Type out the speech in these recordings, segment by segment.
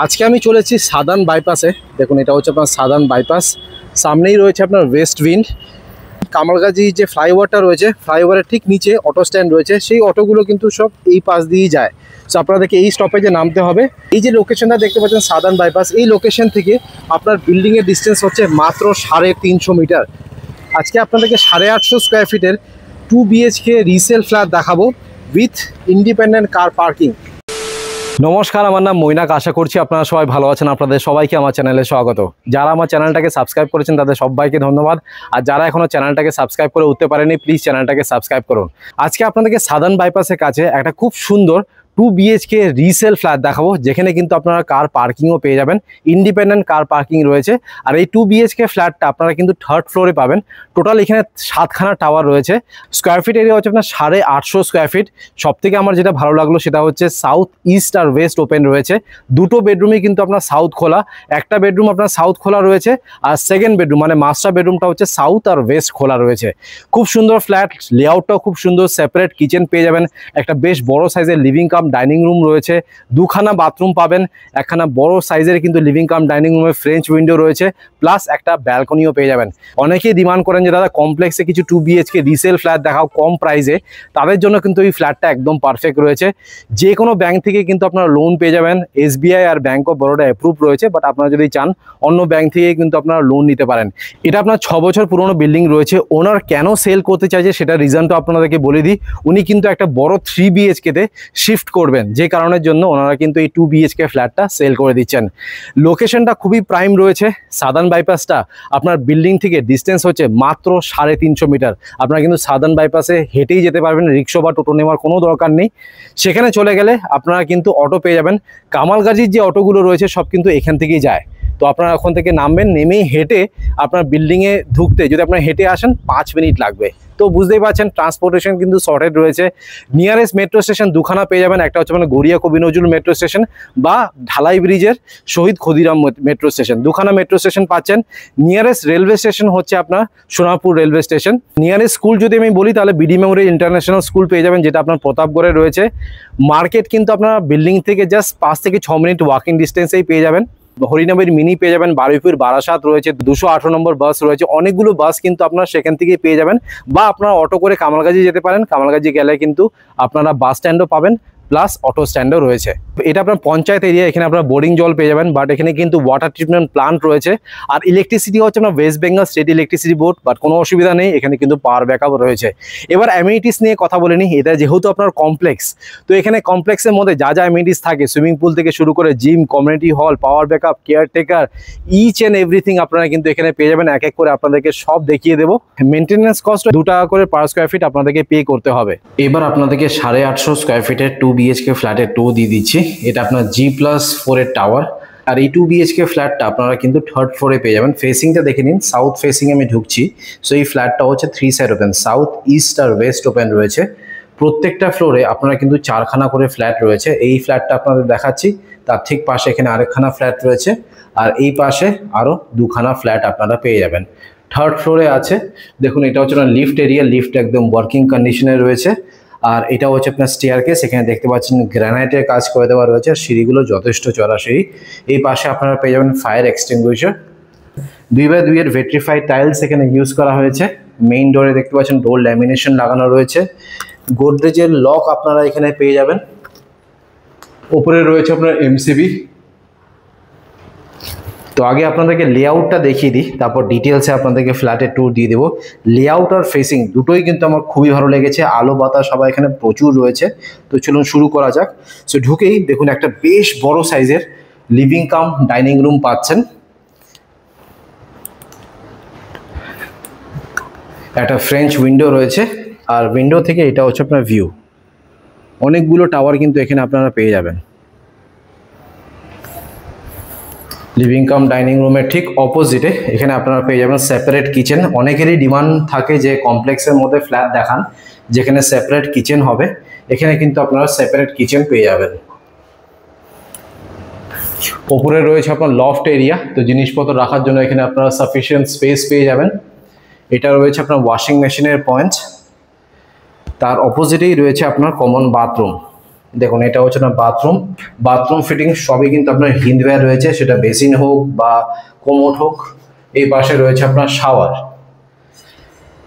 আজকে আমি চলেছি সাদার্ন বাইপাসে। দেখুন এটা হচ্ছে আপনার সাদার্ন বাইপাস, সামনেই রয়েছে আপনার ওয়েস্ট উইন্ড। কামালগাজি যে ফ্লাইওভারটা রয়েছে, ফ্লাইওভারের ঠিক নিচে অটো স্ট্যান্ড রয়েছে, সেই অটোগুলো কিন্তু সব এই পাশ দিয়েই যায়। সো আপনাদেরকে এই স্টপেজে নামতে হবে। এই যে লোকেশনটা দেখতে পাচ্ছেন সাদার্ন বাইপাস, এই লোকেশন থেকে আপনার বিল্ডিংয়ের ডিস্টেন্স হচ্ছে মাত্র 350 মিটার। আজকে আপনাদেরকে 850 স্কোয়ার ফিটের 2 BHK রিসেল ফ্ল্যাট দেখাবো উইথ ইন্ডিপেন্ডেন্ট কার পার্কিং। নমস্কার, আমার নাম মৈনাক। আশা করছি আপনারা সবাই ভালো আছেন। আপনাদের সবাইকে আমার চ্যানেলে স্বাগত। যারা আমার চ্যানেলটাকে সাবস্ক্রাইব করেছেন তাদের সবাইকে ধন্যবাদ। আর যারা এখনও চ্যানেলটাকে সাবস্ক্রাইব করে উঠতে পারেনি, প্লিজ চ্যানেলটাকে সাবস্ক্রাইব করুন। আজকে আপনাদেরকে সাদার্ন বাইপাসের কাছে একটা খুব সুন্দর 2 BHK রিসেল ফ্ল্যাট দেখাবো, যেখানে কিন্তু আপনারা কার পার্কিংও পেয়ে যাবেন। ইন্ডিপেন্ডেন্ট কার পার্কিং রয়েছে। আর এই 2 BHK ফ্ল্যাটটা আপনারা কিন্তু 3rd ফ্লোরে পাবেন। টোটাল এখানে 7খানা টাওয়ার রয়েছে। স্কোয়ার ফিট এরিয়া হচ্ছে আপনার 850 স্কোয়ার ফিট। সব থেকে আমার যেটা ভালো লাগলো সেটা হচ্ছে সাউথ ইস্ট আর ওয়েস্ট ওপেন রয়েছে। দুটো বেডরুমই কিন্তু আপনার সাউথ খোলা। একটা বেডরুম আপনার সাউথ খোলা রয়েছে, আর সেকেন্ড বেডরুম মানে মাস্টার বেডরুমটা হচ্ছে সাউথ আর ওয়েস্ট খোলা রয়েছে। খুব সুন্দর ফ্ল্যাট, লেআউটটাও খুব সুন্দর। সেপারেট কিচেন পেয়ে যাবেন, একটা বেশ বড় সাইজের লিভিং কাম ডাইনিং রুম রয়েছে, 2খানা বাথরুম পাবেন, একখানা বড় সাইজের কিন্তু লিভিং কাম ডাইনিং রুমে ফ্রেঞ্চ উইন্ডো রয়েছে, প্লাস একটা ব্যালকনিও পেয়ে যাবেন। অনেকেই ডিমান্ড করেন যে দাদা কমপ্লেক্সে কিছু 2 BHK রিসেল ফ্ল্যাট দেখাও কম প্রাইসে। তাদের জন্য কিন্তু এই ফ্ল্যাটটা একদম পারফেক্ট রয়েছে। যে কোনো ব্যাংক থেকে কিন্তু আপনারা লোন পেয়ে যাবেন। SBI আর ব্যাঙ্ক অফ বরোডা অ্যাপ্রুভ রয়েছে, বাট আপনারা যদি চান অন্য ব্যাংক থেকে কিন্তু আপনারা লোন নিতে পারেন। এটা আপনার 6 বছর পুরনো বিল্ডিং রয়েছে। ওনার কেন সেল করতে চাইছে সেটা রিজনটা আপনাদেরকে বলে দিই। উনি কিন্তু একটা বড় 3 BHK-তে শিফট করবেন, যে কারণের জন্য ওনারা কিন্তু এই 2 BHK ফ্ল্যাটটা সেল করে দিচ্ছেন। লোকেশনটা খুবই প্রাইম রয়েছে। সাদার্ন বাইপাসটা আপনার বিল্ডিং থেকে ডিস্টেন্স হচ্ছে মাত্র 350 মিটার। আপনারা কিন্তু সাদার্ন বাইপাসে হেঁটেই যেতে পারবেন, রিক্সা বা টোটো নেওয়ার কোনো দরকার নেই। সেখানে চলে গেলে আপনারা কিন্তু অটো পেয়ে যাবেন। কামালগাজির যে অটোগুলো রয়েছে সব কিন্তু এখান থেকেই যায়। তো আপনারা ওখান থেকে নামবেন, নেমেই হেঁটে আপনার বিল্ডিংয়ে ঢুকতে যদি আপনারা হেঁটে আসেন 5 মিনিট লাগবে। তো বুঝতেই পারছেন ট্রান্সপোর্টেশন কিন্তু শর্টেড রয়েছে। নিয়ারেস্ট মেট্রো স্টেশন 2খানা পেয়ে যাবেন। একটা হচ্ছে মানে গড়িয়া কবি নজরুল মেট্রো স্টেশন বা ঢালাই ব্রিজের শহীদ ক্ষুদিরাম মেট্রো স্টেশন। 2খানা মেট্রো স্টেশন পাচ্ছেন। নিয়ারেস্ট রেলওয়ে স্টেশন হচ্ছে আপনার Sonapur railway station. Nearest school যদি আমি বলি তাহলে BD মেমোরিয়াল ইন্টারন্যাশনাল স্কুল পেয়ে যাবেন, যেটা আপনার প্রতাপগড়ে রয়েছে। মার্কেট কিন্তু আপনারা বিল্ডিং থেকে জাস্ট 5 থেকে 6 মিনিট ওয়াকিং ডিস্টেন্সেই পেয়ে যাবেন। হরিনামের মিনি পেয়ে যাবেন, বারুইপুর বারাসাত রয়েছে, 218 নম্বর বাস রয়েছে। অনেকগুলো বাস কিন্তু আপনারা সেখান থেকেই পেয়ে যাবেন, বা আপনারা অটো করে কামালগাজি যেতে পারেন। কামালগাজি গেলে কিন্তু আপনারা বাস স্ট্যান্ডও পাবেন, প্লাস অটো স্ট্যান্ডও রয়েছে। এটা আপনার পঞ্চায়েত এরিয়া, এখানে আপনারা বোরিং জল পেয়ে যাবেন, বাট এখানে কিন্তু ওয়াটার ট্রিটমেন্ট প্লান্ট রয়েছে। আর ইলেকট্রিসিটি হচ্ছে আপনার West Bengal state electricity board, but কোনো অসুবিধা নেই, এখানে কিন্তু পাওয়ার ব্যাকআপ রয়েছে। এবার অ্যামিনিটিস নিয়ে কথা বলে নিই। এটা যেহেতু আপনার কমপ্লেক্স, তো এখানে কমপ্লেক্সের মধ্যে যা যা অ্যামিনিটিস থাকে, সুইমিং পুল থেকে শুরু করে gym, community hall, power backup, caretaker, each and everything আপনারা কিন্তু এখানে পেয়ে যাবেন। এক এক করে আপনাদেরকে সব দেখিয়ে দেবো। মেনটেন্যান্স কস্ট 2 টাকা করে পার স্কোয়ার ফিট আপনাদেরকে পে করতে হবে। এবার আপনাদেরকে 850 স্কোয়ার ফিটের 2 BHK ফ্ল্যাটের টো দিয়ে দিচ্ছি। এটা আপনার G+4 এর টাওয়ার। আর এই 2 BHK ফ্ল্যাটটা আপনারা কিন্তু 3rd ফ্লোরে পেয়ে যাবেন। ফেসিংটা দেখে নিন, সাউথ ফেসিং আমি ঢুকছি। সো এই ফ্ল্যাটটা হচ্ছে 3 সাইড ওপেন, সাউথ, ইস্ট আর ওয়েস্ট ওপেন রয়েছে। প্রত্যেকটা ফ্লোরে আপনারা কিন্তু 4খানা করে ফ্ল্যাট রয়েছে। এই ফ্ল্যাটটা আপনাদের দেখাচ্ছি, তার ঠিক পাশে এখানে আরেকখানা ফ্ল্যাট রয়েছে, আর এই পাশে আরও 2খানা ফ্ল্যাট আপনারা পেয়ে যাবেন। 3rd ফ্লোরে আছে। দেখুন এটা হচ্ছে না লিফট এরিয়া, লিফট একদম ওয়ার্কিং কন্ডিশনে রয়েছে। আর এটা হচ্ছে আপনার স্টেয়ারকেস, এখানে দেখতে পাচ্ছেন গ্রানাইটের কাজ করে দেওয়া রয়েছে। সিঁড়িগুলো যথেষ্ট চড়া সিঁড়ি। এই পাশে আপনারা পেয়ে যাবেন ফায়ার এক্সটিংগুইশার। 2x2 এর ভেট্রিফাইড টাইলস এখানে ইউজ করা হয়েছে। মেইন ডোরে দেখতে পাচ্ছেন ডোর ল্যামিনেশন লাগানো রয়েছে। গোদরেজের লক আপনারা এখানে পেয়ে যাবেন। ওপরে রয়েছে আপনার MCB। তো আগে আপনাদেরকে লেআউটটা দেখিয়ে দিই, তারপর ডিটেলসে আপনাদেরকে ফ্ল্যাটের ট্যুর দিয়ে দেবো। লেআউট আর ফেসিং দুটোই কিন্তু আমার খুবই ভালো লেগেছে। আলো বাতাস সবাই এখানে প্রচুর রয়েছে। তো চলুন শুরু করা যাক। সো ঢুকেই দেখুন একটা বেশ বড় সাইজের লিভিং কাম ডাইনিং রুম পাচ্ছেন। একটা ফ্রেঞ্চ উইন্ডো রয়েছে, আর উইন্ডো থেকে এটা হচ্ছে আপনার ভিউ। অনেকগুলো টাওয়ার কিন্তু এখানে আপনারা পেয়ে যাবেন। লিভিং কাম ডাইনিং রুমের ঠিক অপোজিটে এখানে আপনারা পেয়ে যাবেন সেপারেট কিচেন। অনেকেরই ডিমান্ড থাকে যে কমপ্লেক্সের মধ্যে ফ্ল্যাট দেখান যেখানে সেপারেট কিচেন হবে। এখানে কিন্তু আপনারা সেপারেট কিচেন পেয়ে যাবেন। ওপরে রয়েছে আপনার লফট এরিয়া, তো জিনিসপত্র রাখার জন্য এখানে আপনারা সাফিসিয়েন্ট স্পেস পেয়ে যাবেন। এটা রয়েছে আপনার ওয়াশিং মেশিনের পয়েন্ট। তার অপোজিটেই রয়েছে আপনার কমন বাথরুম। দেখুন এটা হচ্ছে না বাথরুম, বাথরুম ফিটিং সবই কিন্তু আপনার হিন্দওয়্যার রয়েছে, সেটা বেসিন হোক বা কোমোড হোক। এই পাশে রয়েছে আপনার শাওয়ার,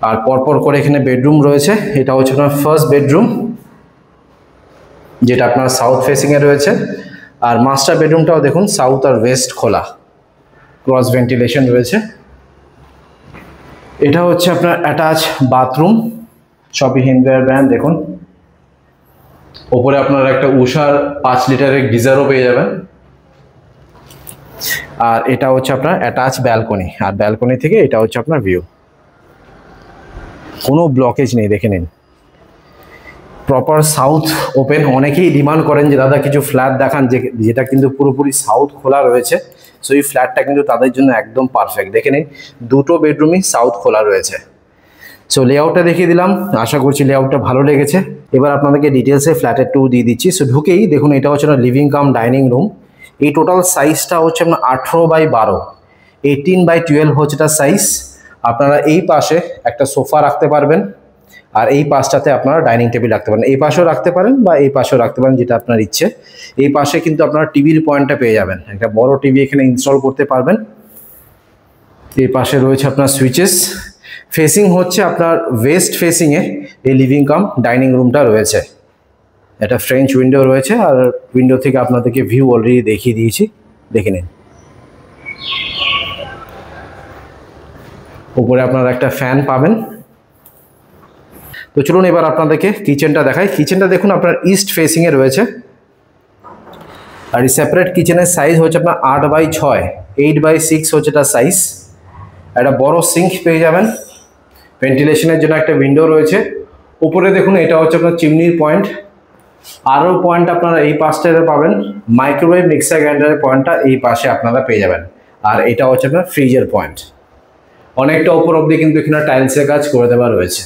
আর পরপর করে এখানে বেডরুম রয়েছে। এটা হচ্ছে আপনার ফার্স্ট বেডরুম, যেটা আপনার সাউথ ফেসিং এ রয়েছে। আর মাস্টার বেডরুমটাও দেখুন সাউথ আর ওয়েস্ট খোলা, ক্রস ভেন্টিলেশন রয়েছে। এটা হচ্ছে আপনার অ্যাটাচ বাথরুম, সবই হিন্দওয়্যার ব্র্যান্ড। দেখুন ওপরে আপনারা একটা উষার 5 লিটারের গিজারও পেয়ে যাবেন। আর এটা হচ্ছে আপনার অ্যাটাচ ব্যালকনি, আর ব্যালকনি থেকে এটা হচ্ছে আপনার ভিউ। কোনো ব্লকেজ নেই, দেখে নিন। Proper south open. অনেকেই ডিমান্ড করেন যে দাদা কিছু ফ্ল্যাট দেখান যেটা কিন্তু পুরোপুরি সাউথ খোলা রয়েছে। সো এই ফ্ল্যাটটা কিন্তু তাদের জন্য একদম পারফেক্ট। দেখে নিন দুটো বেডরুমই সাউথ খোলা রয়েছে। সো লেআউটটা দেখিয়ে দিলাম, আশা করছি লেআউটটা ভালো লেগেছে। এবার আপনাদেরকে ডিটেলসে ফ্ল্যাটের ট্যুর দিয়ে দিচ্ছি। সো ঢুকেই দেখুন এটা হচ্ছে না লিভিং কাম ডাইনিং রুম। এই টোটাল সাইজটা হচ্ছে আপনার 18x12, 18x12 হচ্ছে এটা সাইজ। আপনারা এই পাশে একটা সোফা রাখতে পারবেন, আর এই পাশটাতে আপনারা ডাইনিং টেবিল রাখতে পারেন। এই পাশেও রাখতে পারেন বা এই পাশেও রাখতে পারেন, যেটা আপনার ইচ্ছে। এই পাশে কিন্তু আপনারা টিভির পয়েন্টটা পেয়ে যাবেন, একটা বড় টিভি এখানে ইনস্টল করতে পারবেন। এই পাশে রয়েছে আপনার সুইচেস। ফেসিং হচ্ছে আপনার ওয়েস্ট ফেসিংয়ে এই লিভিং কাম ডাইনিং রুমটা রয়েছে। এটা ফ্রেঞ্চ উইন্ডো রয়েছে, আর উইন্ডো থেকে আপনাদেরকে ভিউ অলরেডি দেখিয়ে দিয়েছি, দেখে নিন। উপরে আপনারা একটা ফ্যান পাবেন। তো চলুন এবার আপনাদেরকে কিচেনটা দেখাই। কিচেনটা দেখুন আপনার ইস্ট ফেসিংয়ে রয়েছে, আর এই সেপারেট কিচেনের সাইজ হচ্ছে আপনার 8x6, 8x6 হচ্ছে এটা সাইজ। একটা বড় সিঙ্ক পেয়ে যাবেন, ভেন্টিলেশনের জন্য একটা উইন্ডো রয়েছে। উপরে দেখুন এটা হচ্ছে আপনার চিমনির পয়েন্ট। আরও পয়েন্ট আপনারা এই পাশটাতে পাবেন, মাইক্রোওয়েভ মিক্সার গ্রাইন্ডারের পয়েন্টটা এই পাশে আপনারা পেয়ে যাবেন। আর এটা হচ্ছে আপনার ফ্রিজের পয়েন্ট। অনেকটা ওপর অবধি কিন্তু এখানে টাইলসের কাজ করে দেওয়া রয়েছে।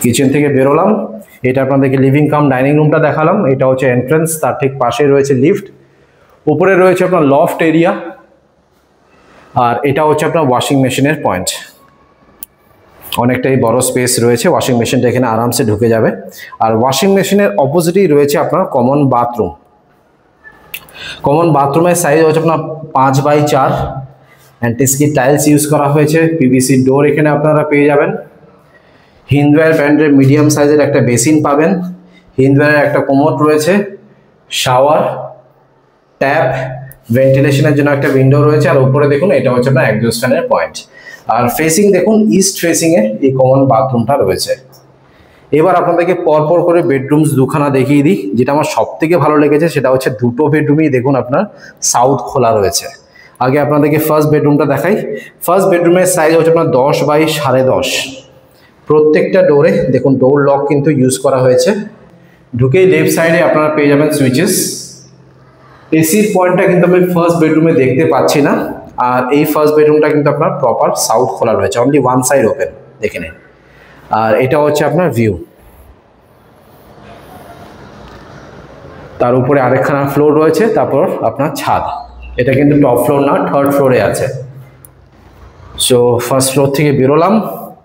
কিচেন থেকে বেরোলাম, এটা আপনাদেরকে লিভিং কাম ডাইনিং রুমটা দেখালাম। এটা হচ্ছে এন্ট্রান্স, তার ঠিক পাশে রয়েছে লিফট। উপরে রয়েছে আপনার লফট এরিয়া, আর এটা হচ্ছে আপনার ওয়াশিং মেশিনের পয়েন্ট। অনেকটাই বড় স্পেস রয়েছে, ওয়াশিং মেশিনটা এখানে আরামসে ঢুকে যাবে। আর ওয়াশিং মেশিনের অপোজিটেই রয়েছে আপনার কমন বাথরুম। কমন বাথরুমের সাইজ হচ্ছে আপনার 5x4, অ্যান্টিস্কি টাইলস ইউজ করা হয়েছে। পিভিসি ডোর এখানে আপনারা পেয়ে যাবেন। হিন্দওয়্যার ব্র্যান্ডের মিডিয়াম সাইজের একটা বেসিন পাবেন। হিন্দওয়্যারের একটা কোমোড রয়েছে, শাওয়ার, ট্যাপ, ভেন্টিলেশনের জন্য একটা উইন্ডো রয়েছে। আর উপরে দেখুন এটা হচ্ছে আপনার এক্সস্ট ফ্যানের পয়েন্ট। আর ফেসিং দেখুন ইস্ট ফেসিংয়ে এই কমন বাথরুমটা রয়েছে। এবার আপনাদেরকে পরপর করে বেডরুমস দুখানা দেখিয়ে দিই। যেটা আমার সব থেকে ভালো লেগেছে সেটা হচ্ছে দুটো বেডরুমই দেখুন আপনার সাউথ খোলা রয়েছে। আগে আপনাদেরকে ফার্স্ট বেডরুমটা দেখাই। ফার্স্ট বেডরুমের সাইজ হচ্ছে আপনার 10x10.5। প্রত্যেকটা ডোরে দেখুন ডোর লক কিন্তু ইউজ করা হয়েছে। ঢুকেই লেফট সাইডে আপনারা পেয়ে যাবেন সুইচেস। এসির পয়েন্টটা কিন্তু আমি ফার্স্ট বেডরুমে দেখতে পাচ্ছি না। আর এই ফার্স্ট বেডরুমটা কিন্তু আপনার প্রপার সাউথ খোলা রয়েছে, অনলি ওয়ান সাইড ওপেন, দেখে নিন। আর এটা হচ্ছে আপনার ভিউ। তার উপরে আরেকখানা ফ্লোর রয়েছে, তারপর আপনার ছাদ। এটা কিন্তু টপ ফ্লোর না, থার্ড ফ্লোরে আছে। সো ফার্স্ট ফ্লোর থেকে বেরোলাম।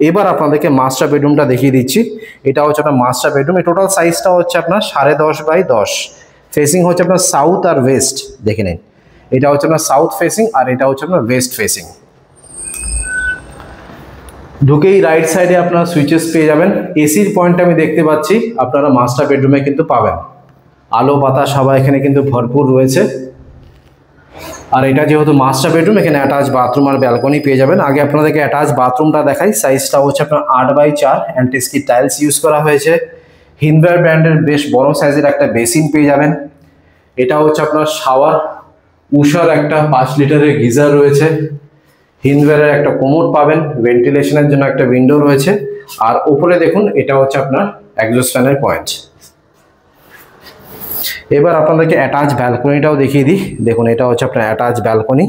এবার আপনাদেরকে মাস্টার বেডরুমটা দেখিয়ে দিচ্ছি। এটা হচ্ছে আপনার মাস্টার বেডরুম। এই টোটাল সাইজটা হচ্ছে আপনার 10.5x10। ফেসিং হচ্ছে আপনার সাউথ আর ওয়েস্ট, দেখে নিন। এটা হচ্ছে আপনার সাউথ ফেসিং, আর এটা হচ্ছে আপনার ওয়েস্ট ফেসিং। ঢুকেই রাইট সাইডে আপনারা সুইচেস পেয়ে যাবেন। এসির পয়েন্ট আমি দেখতে পাচ্ছি আপনারা মাস্টার বেডরুমে কিন্তু পাবেন। আলো বাতাস হাওয়া এখানে কিন্তু ভরপুর রয়েছে। আর এটা যেহেতু মাস্টার বেডরুম, এখানে অ্যাটাচ বাথরুম আর ব্যালকনি পেয়ে যাবেন। আগে আপনাদেরকে অ্যাটাচ বাথরুমটা দেখাই। সাইজটা হচ্ছে আপনার 8x4, অ্যান্টিস্কি টাইলস ইউজ করা হয়েছে। হিন্দওয়্যার ব্র্যান্ডের বেশ বড় সাইজের একটা বেসিন পেয়ে যাবেন। এটা হচ্ছে আপনার শাওয়ার, উষার একটা 5 লিটারের গিজার রয়েছে। হিন্দওয়্যারের একটা কোমোড পাবেন, ভেন্টিলেশনের জন্য একটা উইন্ডো রয়েছে। আর উপরে দেখুন এটা হচ্ছে আপনার এক্সস্ট ফ্যানের পয়েন্ট। এবার আপনাদেরকে অ্যাটাচ ব্যালকনিটাও দেখিয়ে দিই। দেখুন এটা হচ্ছে আপনার অ্যাটাচ ব্যালকনি।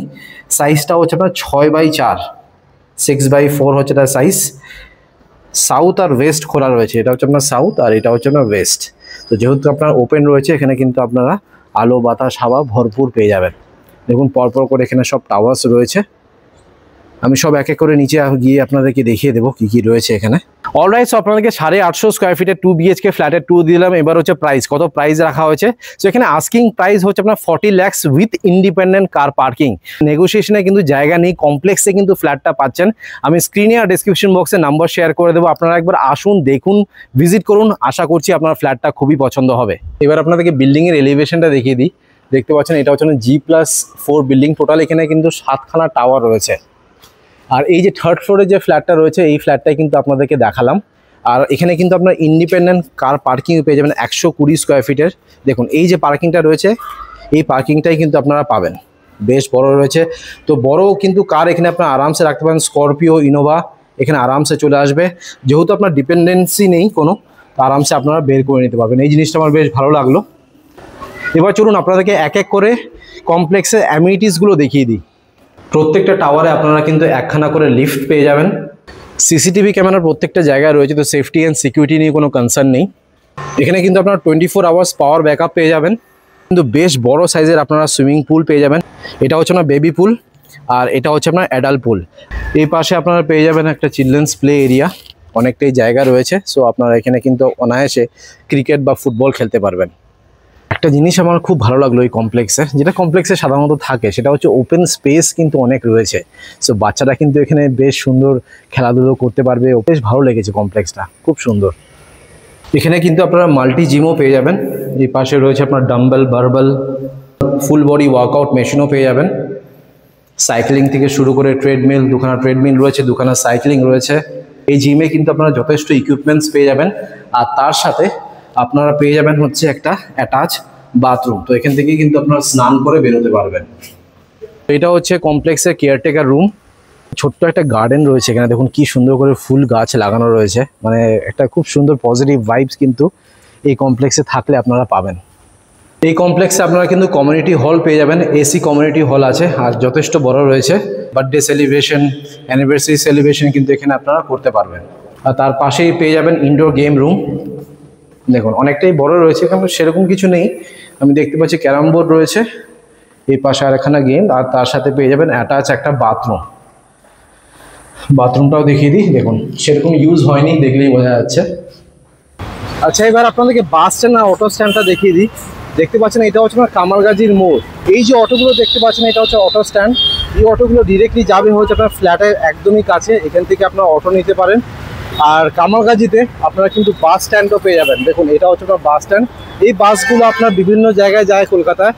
সাইজটা হচ্ছে আপনার 6x4, 6x4 হচ্ছে তার সাইজ। সাউথ আর ওয়েস্ট খোলা রয়েছে। এটা হচ্ছে আপনার সাউথ, আর এটা হচ্ছে আপনার ওয়েস্ট। তো যেহেতু আপনার ওপেন রয়েছে, এখানে কিন্তু আপনারা আলো বাতাস হাওয়া ভরপুর পেয়ে যাবেন। দেখুন পরপর করে এখানে সব টাওয়ার্স রয়েছে। আমি সব এক এক করে নিচে গিয়ে আপনাদেরকে দেখিয়ে দেবো কি কি রয়েছে এখানে। অলরাইট, সো আপনাদেরকে 850 স্কোয়ার ফিটের 2 BHK ফ্ল্যাটের 2 দিলাম। এবার হচ্ছে প্রাইস, কত প্রাইস রাখা হয়েছে। সো এখানে আস্কিং প্রাইস হচ্ছে আপনার 40 lakhs with independent car parking. নেগোসিয়েশনে কিন্তু জায়গা নেই, কমপ্লেক্সে কিন্তু ফ্ল্যাটটা পাচ্ছেন। আমি স্ক্রিনে আর ডিসক্রিপশন বক্সে নাম্বার শেয়ার করে দেবো, আপনারা একবার আসুন, দেখুন, ভিজিট করুন। আশা করছি আপনার ফ্ল্যাটটা খুবই পছন্দ হবে। এবার আপনাদেরকে বিল্ডিংয়ের এলিভেশনটা দেখিয়ে দিই। দেখতে পাচ্ছেন এটা হচ্ছে G+4 বিল্ডিং। টোটাল এখানে কিন্তু 7খানা টাওয়ার রয়েছে। আর এই যে 3rd ফ্লোরে যে ফ্ল্যাটটা রয়েছে, এই ফ্ল্যাটটাই কিন্তু আপনাদেরকে দেখালাম। আর এখানে কিন্তু আপনার ইন্ডিপেন্ডেন্ট কার পার্কিং পেয়ে যাবেন 120 স্কোয়ার ফিটের। দেখুন এই যে পার্কিংটা রয়েছে, এই পার্কিংটাই কিন্তু আপনারা পাবেন, বেশ বড় রয়েছে। তো বড় কিন্তু কার এখানে আপনারা আরামসে রাখতে পারেন। স্করপিও, ইনোভা এখানে আরামসে চলে আসবে। যেহেতু আপনার ডিপেন্ডেন্সি নেই কোনো, তো আরামসে আপনারা বের করে নিতে পারবেন। এই জিনিসটা আমার বেশ ভালো লাগলো। এবার চলুন আপনাদেরকে এক এক করে কমপ্লেক্সের অ্যামিনিটিসগুলো দেখিয়ে দিই। প্রত্যেকটা টাওয়ারে আপনারা কিন্তু একখানা করে লিফট পেয়ে যাবেন। সিসিটিভি ক্যামেরার প্রত্যেকটা জায়গায় রয়েছে, তো সেফটি অ্যান্ড সিকিউরিটি নিয়ে কোনো কনসার্ন নেই। এখানে কিন্তু আপনারা 24 আওয়ার্স পাওয়ার ব্যাকআপ পেয়ে যাবেন। কিন্তু বেশ বড় সাইজের আপনারা সুইমিং পুল পেয়ে যাবেন। এটা হচ্ছে আপনার বেবি পুল, আর এটা হচ্ছে আপনার অ্যাডাল্ট পুল। এই পাশে আপনারা পেয়ে যাবেন একটা চিলড্রেন্স প্লে এরিয়া, অনেকটাই জায়গা রয়েছে। সো আপনারা এখানে কিন্তু অনায়াসে ক্রিকেট বা ফুটবল খেলতে পারবেন। একটা জিনিস আমার খুব ভালো লাগলো এই কমপ্লেক্সে, যেটা কমপ্লেক্সে সাধারণত থাকে, সেটা হচ্ছে ওপেন স্পেস কিন্তু অনেক রয়েছে। সো বাচ্চারা কিন্তু এখানে বেশ সুন্দর খেলাধুলো করতে পারবে। বেশ ভালো লেগেছে কমপ্লেক্সটা, খুব সুন্দর। এখানে কিন্তু আপনারা মাল্টি জিমও পেয়ে যাবেন। এই পাশে রয়েছে আপনার dumbbell, barbell, full body workout মেশিনও পেয়ে যাবেন। সাইক্লিং থেকে শুরু করে ট্রেডমিল, দুখানা ট্রেডমিল রয়েছে, দুখানা সাইক্লিং রয়েছে। এই জিমে কিন্তু আপনারা যথেষ্ট ইকুইপমেন্টস পেয়ে যাবেন। আর তার সাথে আপনারা পেয়ে যাবেন হচ্ছে একটা অ্যাটাচ বাথরুম। তো এখান থেকে কিন্তু আপনারা স্নান করে বেরোতে পারবেন। এটা হচ্ছে কমপ্লেক্সের কেয়ারটেকার রুম। ছোট্ট একটা গার্ডেন রয়েছে এখানে, দেখুন কি সুন্দর করে ফুল গাছ লাগানো রয়েছে। মানে একটা খুব সুন্দর পজিটিভ ভাইবস কিন্তু এই কমপ্লেক্সে থাকলে আপনারা পাবেন। এই কমপ্লেক্সে আপনারা কিন্তু কমিউনিটি হল পেয়ে যাবেন। এসি কমিউনিটি হল আছে, আর যথেষ্ট বড় রয়েছে। বার্থডে সেলিব্রেশন, অ্যানিভার্সারি সেলিব্রেশন কিন্তু এখানে আপনারা করতে পারবেন। আর তার পাশেই পেয়ে যাবেন ইনডোর গেম রুম। দেখুন অনেকটাই বড় রয়েছে, কিন্তু সেরকম কিছু নেই। আমি দেখতে পাচ্ছি ক্যারাম বোর্ড রয়েছে, এই পাশে আরেকখানা গেম, আর তার সাথে পেয়ে যাবেন অ্যাটাচ একটা বাথরুম। বাথরুমটাও দেখিয়ে দিই। দেখুন সেরকম ইউজ হয়নি, দেখলেই বোঝা যাচ্ছে। আচ্ছা, এবার আপনাদেরকে বাস স্ট্যান্ড আর অটো স্ট্যান্ডটা দেখিয়ে দিই। দেখতে পাচ্ছেন এটা হচ্ছে আপনার কামালগাজীর মোড়। এই যে অটোগুলো দেখতে পাচ্ছেন, এটা হচ্ছে অটো স্ট্যান্ড। এই অটোগুলো ডিরেক্টলি যাবে হচ্ছে আপনার ফ্ল্যাটের একদমই কাছে। এখান থেকে আপনারা অটো নিতে পারেন। আর কামালগাজীতে আপনারা কিন্তু বাস স্ট্যান্ডও পেয়ে যাবেন। দেখুন এটা হচ্ছে আপনার বাস স্ট্যান্ড। এই বাসগুলো আপনার বিভিন্ন জায়গায় যায় কলকাতায়।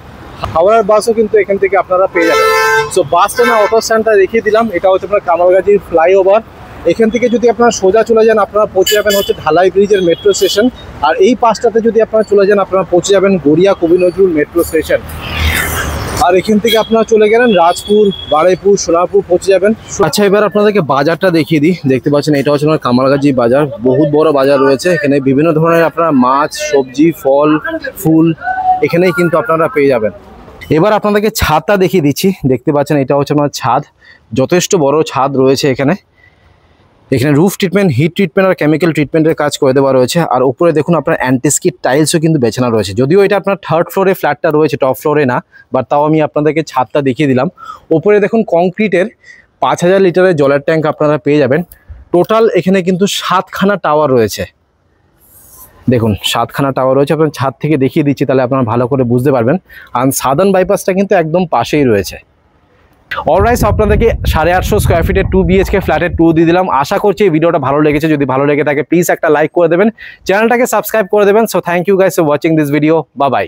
হাওড়ার বাসও কিন্তু এখান থেকে আপনারা পেয়ে যাবেন। সো বাস স্ট্যান্ড আর অটো স্ট্যান্ডটা দেখিয়ে দিলাম। এটা হচ্ছে আপনার কামালগাজীর ফ্লাইওভার। এখান থেকে যদি আপনারা সোজা চলে যান, আপনারা পৌঁছে যাবেন হচ্ছে ঢালাই ব্রিজের মেট্রো স্টেশন। আর এই পাশটাতে যদি আপনারা চলে যান, আপনারা পৌঁছে যাবেন গড়িয়া কবি নজরুল মেট্রো স্টেশন। আর এখান থেকে আপনারা চলে গেলেন রাজপুর, বারুইপুর, সোনারপুর পৌঁছে যাবেন। আচ্ছা, এবার আপনাদেরকে বাজারটা দেখিয়ে দিই। দেখতে পাচ্ছেন এটা হচ্ছে আমার কামালগাজী বাজার। বহুত বড় বাজার রয়েছে। এখানে বিভিন্ন ধরনের আপনারা মাছ, সবজি, ফল, ফুল এখানেই কিন্তু আপনারা পেয়ে যাবেন। এবার আপনাদেরকে ছাদটা দেখিয়ে দিচ্ছি। দেখতে পাচ্ছেন এটা হচ্ছে আমার ছাদ। যথেষ্ট বড় ছাদ রয়েছে এখানে। এখানে রুফ ট্রিটমেন্ট, হিট ট্রিটমেন্ট আর কেমিক্যাল ট্রিটমেন্টের কাজ করে দেওয়া রয়েছে। আর উপরে দেখুন আপনার অ্যান্টিস্কিড টাইলসও কিন্তু বেছানো রয়েছে। যদিও এটা আপনার 3rd ফ্লোরে ফ্ল্যাটটা রয়েছে, টপ ফ্লোরে না, বাট তাও আমি আপনাদেরকে ছাদটা দেখিয়ে দিলাম। উপরে দেখুন কংক্রিটের 5000 লিটারের জলের ট্যাঙ্ক আপনারা পেয়ে যাবেন। টোটাল এখানে কিন্তু 7খানা টাওয়ার রয়েছে। দেখুন 7খানা টাওয়ার রয়েছে। আপনার ছাদ থেকে দেখিয়ে দিচ্ছি, তাহলে আপনারা ভালো করে বুঝতে পারবেন। আর সাদার্ন বাইপাসটা কিন্তু একদম পাশেই রয়েছে। অলরাইট, আপনাদেরকে 850 স্কোয়ার ফিটের 2 BHK ফ্ল্যাটের 2 দিয়ে দিলাম। আশা করছি এই ভিডিওটা ভালো লেগেছে। যদি ভালো লেগে থাকে প্লিজ একটা লাইক করে দেবেন, চ্যানেলটাকে সাবস্ক্রাইব করে দেবেন। So thank you guys for watching this video. Bye by.